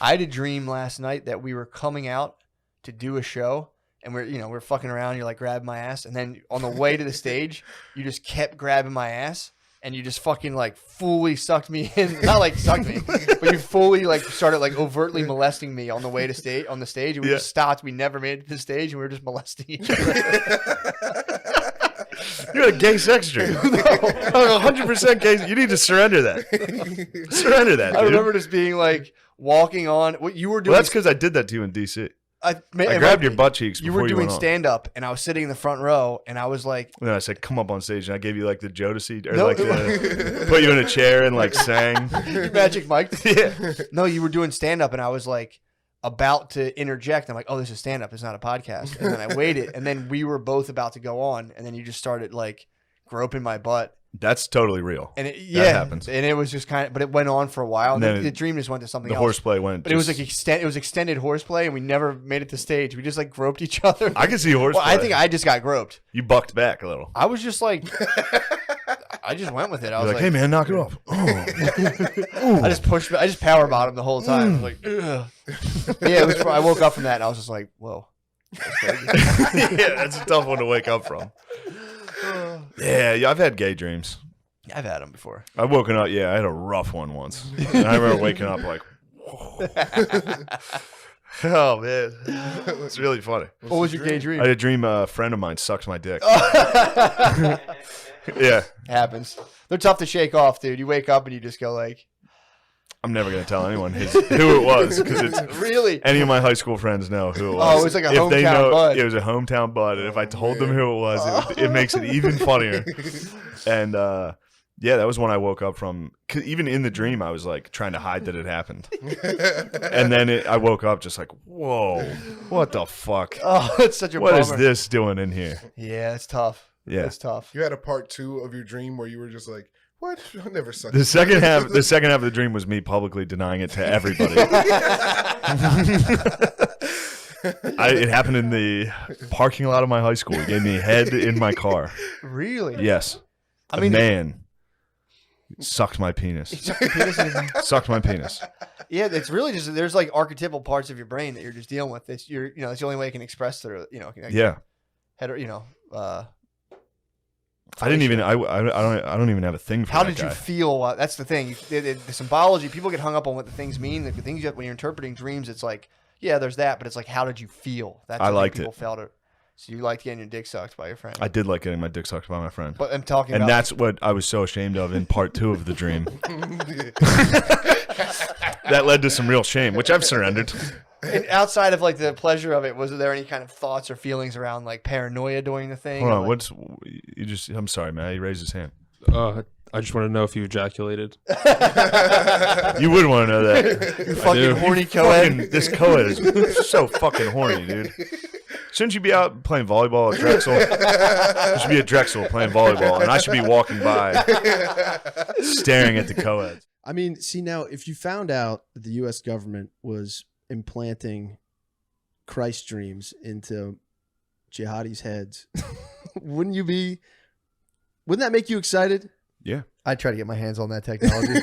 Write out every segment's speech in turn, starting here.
I had a dream last night that we were coming out to do a show, and we're fucking around. You're like grabbing my ass, and then on the way to the stage, you just kept grabbing my ass, and you just fucking like fully sucked me in. Not like sucked me, but you fully like started like overtly molesting me on the way to stage. On the stage, and we just stopped. We never made it to the stage, and we were just molesting each other. You're a gay sex dream. No, 100% gay. You need to surrender that. Surrender that, dude. I remember just being like walking on. What you were doing? Well, that's because I did that to you in DC. I grabbed your butt cheeks before you were doing went on. stand-up, and I was sitting in the front row, and I was like... And then I said, come up on stage, and I gave you like the Jodeci, or like put you in a chair and like sang. You Magic Mike? Yeah. No, you were doing stand-up, and I was like about to interject. I'm like, oh, this is stand-up. It's not a podcast. And then I waited, and then we were both about to go on, and then you just started like groping my butt. That's totally real. And that happens. And it was just kind of, but it went on for a while. And then the dream just went to something else. The horseplay went. But it was like extended horseplay, and we never made it to stage. We just like groped each other. I can see horseplay. Well, I think I just got groped. You bucked back a little. I was just like, I just went with it. I was like, hey man, knock it off. Oh. I just power bottomed the whole time. I was like, ugh. Yeah, I woke up from that, and I was just like, whoa. Yeah, that's a tough one to wake up from. Yeah, I've had gay dreams. I've had them before. I've woken up. Yeah, I had a rough one once. And I remember waking up like, whoa. Oh, man. It's really funny. What was your gay dream? I had a dream a friend of mine sucks my dick. Yeah. Happens. They're tough to shake off, dude. You wake up and you just go like... I'm never going to tell anyone who it was, because it's really any of my high school friends know who it was. Oh, it was like a hometown bud. It was a hometown bud, and if I told them who it was, it makes it even funnier. And yeah, that was when I woke up from. 'Cause even in the dream, I was like trying to hide that it happened, and then I woke up just like, whoa, what the fuck? Oh, it's such a what bummer. Is this doing in here? Yeah, it's tough. Yeah, it's tough. You had a part 2 of your dream where you were just like, what? I never sucked. The second half of the dream was me publicly denying it to everybody. It happened in the parking lot of my high school. It gave me head in my car. Really? Yes. I mean, man sucked my penis. Sucked my penis. Yeah, it's really just there's like archetypal parts of your brain that you're just dealing with. It's that's the only way I can express through. Yeah. I didn't even. I don't even have a thing for. How that did guy. you feel? That's the thing. The symbology. People get hung up on what the things mean. The things when you're interpreting dreams, it's like, yeah, there's that, but it's like, how did you feel? That's I what liked people it. felt it. So you liked getting your dick sucked by your friend. I did like getting my dick sucked by my friend. But I'm talking and about, that's what I was so ashamed of in part 2 of the dream. That led to some real shame, which I've surrendered. And outside of like the pleasure of it, was there any kind of thoughts or feelings around like paranoia during the thing? Hold on, like... I'm sorry, man. He raised his hand. I just want to know if you ejaculated. You would want to know that. You fucking horny co-ed. This co-ed is so fucking horny, dude. Shouldn't you be out playing volleyball at Drexel? You should be at Drexel playing volleyball, and I should be walking by, staring at the co-eds. I mean, see, now, if you found out that the U.S. government was implanting Christ dreams into jihadis' heads, wouldn't that make you excited? Yeah. I'd try to get my hands on that technology.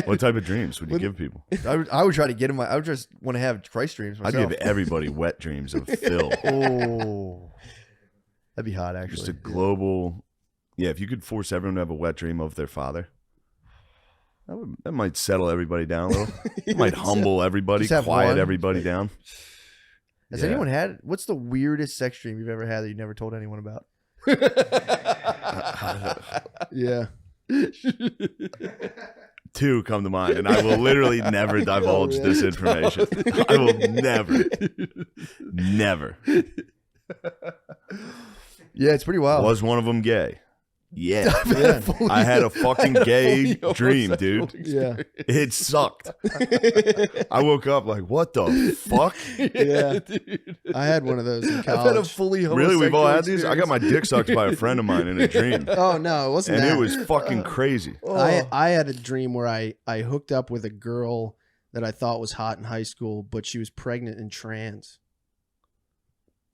What type of dreams would you give people? I would try to get them. I would just want to have Christ dreams myself. I'd give everybody wet dreams of Phil. Oh, that'd be hot, actually. Just a global... Yeah, if you could force everyone to have a wet dream of their father, that might settle everybody down a little. It might humble everybody, quiet everybody down. Has anyone had... What's the weirdest sex dream you've ever had that you never told anyone about? Yeah. 2 come to mind, and I will literally never divulge this information. I will never. Yeah, it's pretty wild. Was one of them gay? Yeah. I had a fucking gay dream, dude. Yeah. It sucked. I woke up like, what the fuck? Yeah. Dude. I had one of those in college. I've had a fully Really? We've all had experience. these? I got my dick sucked by a friend of mine in a dream. Oh, no, it wasn't And that. it was fucking crazy. I had a dream where I hooked up with a girl that I thought was hot in high school, but she was pregnant and trans.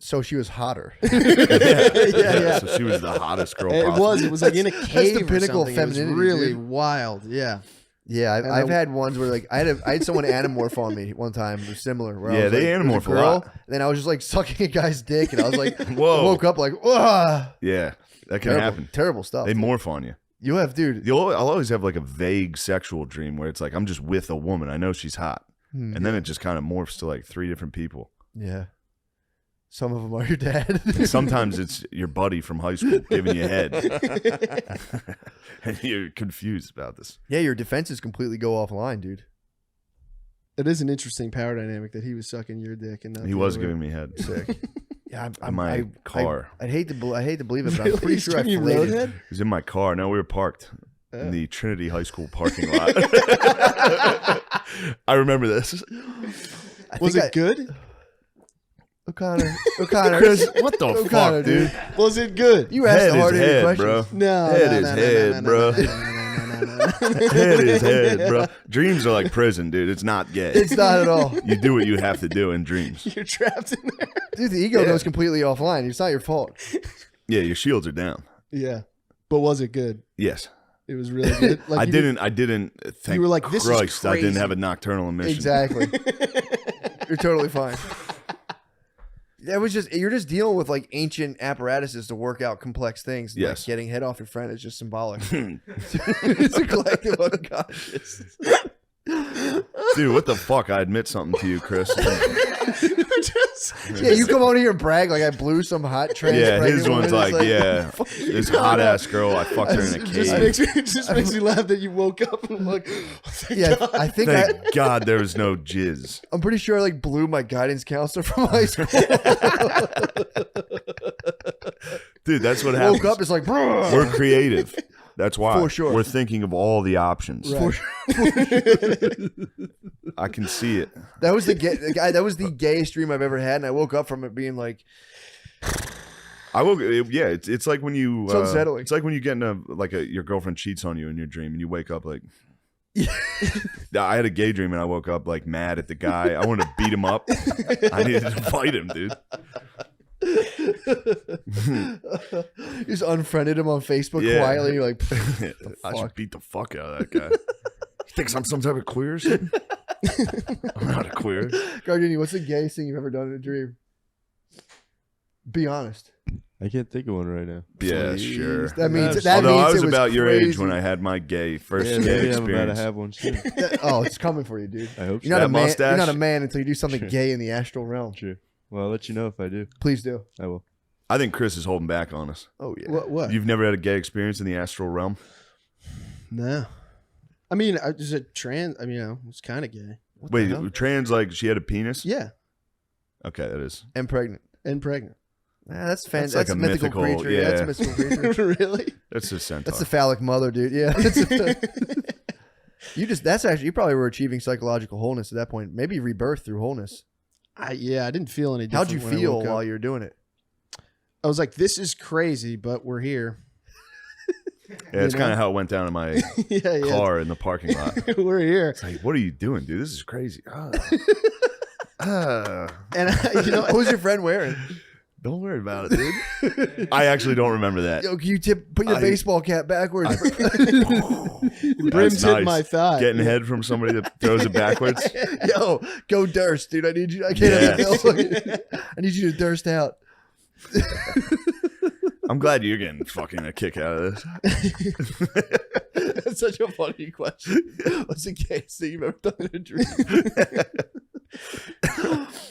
So she was hotter. Yeah. So she was the hottest girl It possible. was like in a cave. the pinnacle or of something. It was femininity, really dude. wild. Yeah. Yeah, And I've had ones where like I had someone anamorph on me one time. It was similar. Where I was, they like, it was anamorph a lot. And then I was just like sucking a guy's dick, and I was like, Whoa. I woke up like, whoa. Yeah, that can happen. Terrible stuff. They morph on you. You have, dude. I'll always have like a vague sexual dream where it's like I'm just with a woman. I know she's hot, and then it just kind of morphs to like 3 different people. Yeah. Some of them are your dad. Sometimes it's your buddy from high school giving you head, and you're confused about this. Yeah, your defenses completely go offline, dude. It is an interesting power dynamic that he was sucking your dick and not He the was other way. giving me head. Sick. Yeah, In my car. I hate to believe it, but I'm Really? pretty sure I Giving you filleted. roadhead? He was in my car. No, we were parked in the Trinity High School parking lot. I remember this. Was it good? O'Connor, Chris, what the O'Connor, fuck, dude? Was it good? You asked Head the is hard-hitting head, questions. bro. No. Head no, is no, head, no, bro. no, no, no, no, no, no. Head is head, bro. Dreams are like prison, dude. It's not gay. It's not at all. You do what you have to do in dreams. You're trapped in there. Dude, the ego goes completely offline. It's not your fault. Yeah, your shields are down. Yeah. But was it good? Yes. It was really good. Like I you didn't thank You were like, this is Christ, I didn't crazy. have a nocturnal emission. Exactly. You're totally fine. That was just you're just dealing with like ancient apparatuses to work out complex things. Like, Yes. getting head off your friend is just symbolic. It's a collective unconscious. Dude, what the fuck? I admit something to you, Chris. Yeah, you come over here and brag like I blew some hot trans. Yeah, his pregnant one's woman. like, It's yeah, this hot ass girl, I fucked her in a It just cage. makes me laugh that you woke up and I'm like, oh, thank Yeah, God. I think Thank God there was no jizz. I'm pretty sure I like blew my guidance counselor from high school. Dude, that's what happens. Woke up, it's like, bruh. We're creative. That's why. For sure. We're thinking of all the options. For sure. I can see it. That was the guy. That was the gayest dream I've ever had, and I woke up from it being like, I will. Yeah, it's like when you. It's unsettling. It's like when you get in your girlfriend cheats on you in your dream, and you wake up like. I had a gay dream, and I woke up like mad at the guy. I wanted to beat him up. I needed to fight him, dude. you just unfriended him on Facebook Yeah. quietly. You're like, I should beat the fuck out of that guy. He thinks I'm some type of queer or something? I'm not a queer. Gardini, what's the gayest thing you've ever done in a dream? Be honest. I can't think of one right now. Yeah, Please. sure. That means Although means I was it about your age crazy. when I had my first Yeah, gay maybe I'm about to experience. have one soon. Oh, it's coming for you, dude. I hope so. You're not That a man. mustache? You're not a man until you do something Sure. gay in the astral realm. True. Well, I'll let you know if I do. Please do. I will. I think Chris is holding back on us. Oh yeah. What? You've never had a gay experience in the astral realm? No. I mean, I was a trans. I mean, it's kind of gay. Wait, trans, like she had a penis? Yeah. Okay, that is. And pregnant. And pregnant. That's That's fantastic. like That's a a mythical mythical- creature. Yeah, that's a yeah. mythical creature. Really? That's a centaur. That's the phallic mother, dude. Yeah. That's actually, you probably were achieving psychological wholeness at that point. Maybe rebirth through wholeness. I didn't feel any different. How'd you when I feel woke up. while you were doing it? I was like, this is crazy, but we're here. Yeah, it's kind of how it went down in my yeah. car in the parking lot. We're here. It's like, what are you doing, dude? This is crazy. And What was your friend wearing? Don't worry about it, dude. I actually don't remember that. Yo, can you put your baseball cap backwards? Brim's That's hit nice. my thigh. Getting head from somebody that throws it backwards. Yo, go Durst, dude. I need you. I can't. Yeah. I need you to Durst out. I'm glad you're getting fucking a kick out of this. That's such a funny question. What's the gayest thing you've ever done in a dream?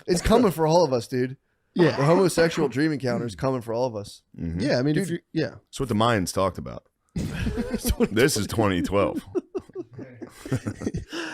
It's coming for all of us, dude. Yeah. The homosexual dream encounter is coming for all of us. Mhm. Yeah, I mean, Dude. That's what the Mayans talked about. This is 2012.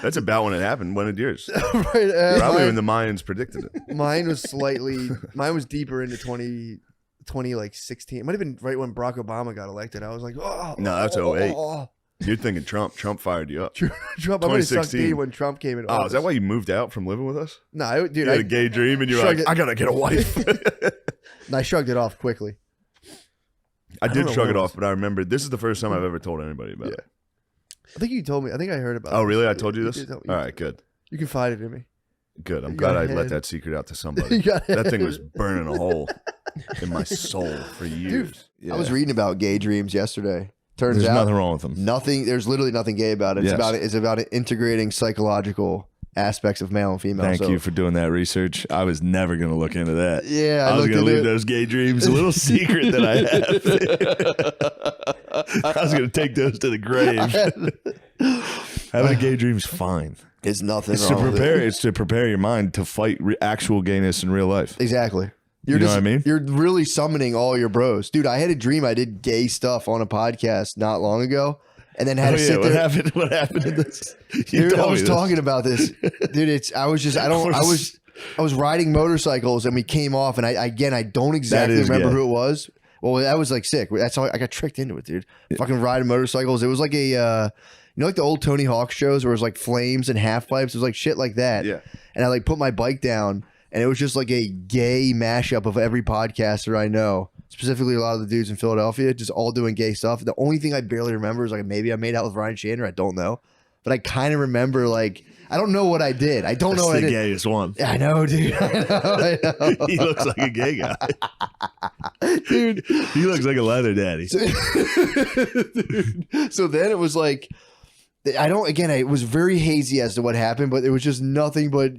That's about when it happened. When did yours? Right, Probably when the Mayans predicted it. mine was deeper into 2016. It might have been right when Barack Obama got elected. I was like, oh. No, that's 08. You're thinking Trump. Trump fired you up. Trump. I would have sucked 2016. D when Trump came in. Oh, is that why you moved out from living with us? No, dude, You had a gay dream and you're like, shrugged it- I gotta get a wife. I shrugged it off quickly. I don't did know shrug what it it off, but I remember this is the first time I've ever told anybody about it. I think you told me. I think I heard about it. Oh, really? I told you this? did tell me. All right, good. You confided in me. Good. I'm You glad got I ahead. let that secret out to You somebody. got That thing ahead. was burning a hole in my soul for years. I was reading about gay dreams yesterday. Turns There's out nothing wrong with them. nothing. There's literally nothing gay about it. It's Yes. about integrating psychological aspects of male and female. Thank So- you for doing that research. I was never going to look into that. Yeah, I was looked going to into leave it. those gay dreams a little secret that I have. I was going to take those to the grave. Having a gay dream's fine. It's nothing It's to wrong with it. prepare. It's to prepare your mind to fight actual gayness in real life. Exactly. You know what I mean? You're really summoning all your bros. Dude, I had a dream I did gay stuff on a podcast not long ago and then had to sit what there. happened? What happened to this? You Dude, I told was me this. talking about this. Dude, I was riding motorcycles and we came off and I don't exactly is remember gay. who it was. Well, that was like sick. That's how I got tricked into it, dude. Fucking riding motorcycles. It was like a like the old Tony Hawk shows where it was like flames and half pipes. It was like shit like that. Yeah. And I like put my bike down and it was just like a gay mashup of every podcaster I know. Specifically a lot of the dudes in Philadelphia, just all doing gay stuff. The only thing I barely remember is like maybe I made out with Ryan Shander. I don't know. But I kind of remember like I don't know what I did. I don't know what I That's the did. gayest one. I know, dude. I know. He looks like a gay guy. Dude. He looks like a leather daddy. Dude. So then it was like it was very hazy as to what happened, but it was just nothing but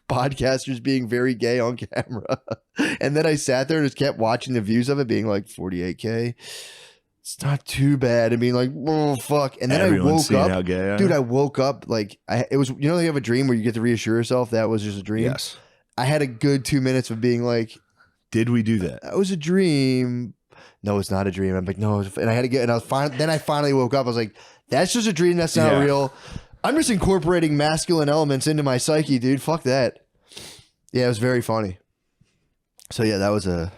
podcasters being very gay on camera. And then I sat there and just kept watching the views of it being like 48K. It's not too bad. And being like, oh, fuck. And then Everyone's I woke seeing up. how gay I am. Dude, I woke up like it was, you know, you have a dream where you get to reassure yourself that was just a dream. Yes. I had a good 2 minutes of being like, Did we do that? that was a dream. No, it's not a dream. I'm like, no. And I had to get, and I was fine. Then I finally woke up. I was like, that's just a dream. That's not Yeah. real. I'm just incorporating masculine elements into my psyche, dude. Fuck that. Yeah, it was very funny. So yeah, that was a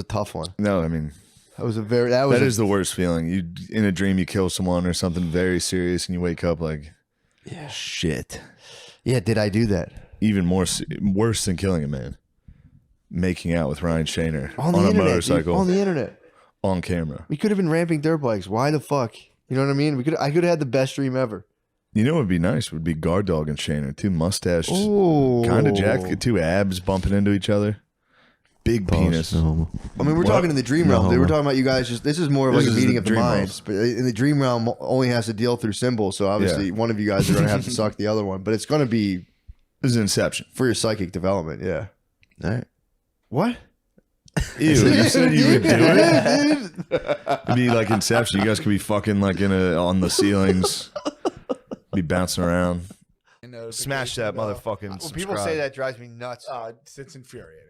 tough one. No, I mean, That was that is the worst feeling. You in a dream you kill someone or something very serious, and you wake up like, Yeah. shit. Yeah, did I do that? Even worse than killing a man. Making out with Ryan Shaner On on the a internet. motorcycle Dude, on the internet. on camera. We could have been ramping dirt bikes. Why the fuck? You know what I mean? I could have had the best dream ever. You know what would be nice? Would be Guard Dog and Shaner, two mustached, Oh. kind of jacked, two abs bumping into each other. Big penis. I mean, we're What? talking in the dream realm, dude. We're talking about you guys just, this is more of This like a is meeting the of the dream minds. But in the dream realm, only has to deal through symbols. So obviously, Yeah. one of you guys are going to have to suck the other one. But it's going to be This is Inception. for your psychic development. Yeah. All right. What? Ew, you said you would do it? It'd be like Inception. You guys could be fucking like on the ceilings. Be bouncing around. Smash that motherfucking When subscribe. people say that, it drives me nuts. It's infuriating.